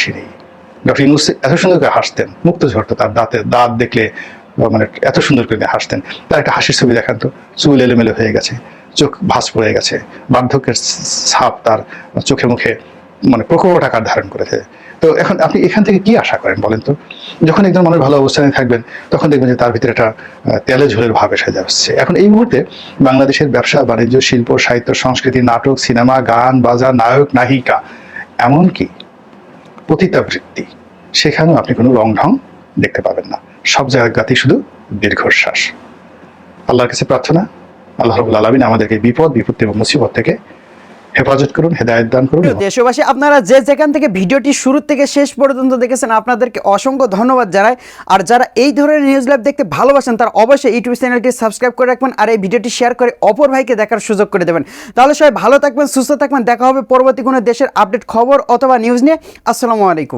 হাসি নেই। ডক্টর ইউনূস এত সুন্দর করে হাসতেন, মুক্ত ঝরতো তার দাঁত দেখলে, মানে এত সুন্দর করে হাসতেন। তার একটা হাসির ছবি দেখান তো, চুল এলোমেলো হয়ে গেছে, চোখ ভাঁজ পড়ে গেছে, বার্ধক্যের ছাপ তার চোখে মুখে মানে প্রকট আকার ধারণ করেছে। তো এখন আপনি এখান থেকে কি আশা করেন বলেন তো? যখন একজন মানুষ ভালো অবস্থানে থাকবেন তখন দেখবেন যে তার ভিতরে একটা তেলে ঝোলের ভাব এসে যাচ্ছে। এখন এই মুহূর্তে বাংলাদেশের ব্যবসা বাণিজ্য, শিল্প, সাহিত্য, সংস্কৃতি, নাটক, সিনেমা, গান বাজার, নায়ক নায়িকা, এমনকি পতিতাবৃত্তি, সেখানেও আপনি কোনো রং ঢং দেখতে পাবেন না। সব জায়গাতেই শুধু দীর্ঘশ্বাস। আল্লাহর কাছে প্রার্থনা, আল্লাহ রাব্বুল আলামিন আমাদেরকে বিপত্তি এবং মুসিবত থেকে হেফাজত করুন, হেদায়েত দান করুন। দেশবাসী, আপনারা যে যেখান থেকে ভিডিওটি শুরু থেকে শেষ পর্যন্ত দেখেছেন আপনাদেরকে অসংখ্য ধন্যবাদ জানাই। আর যারা এই ধরনের নিউজ লাইভ দেখতে ভালোবাসেন তারা অবশ্যই ইউটিউব চ্যানেলটি সাবস্ক্রাইব করে রাখবেন আর এই ভিডিওটি শেয়ার করে অপর ভাইকে দেখার সুযোগ করে দেবেন। তাহলে সবাই ভালো থাকবেন, সুস্থ থাকবেন। দেখা হবে পরবর্তী কোনো দেশের আপডেট খবর অথবা নিউজ নিয়ে। আসসালামু আলাইকুম।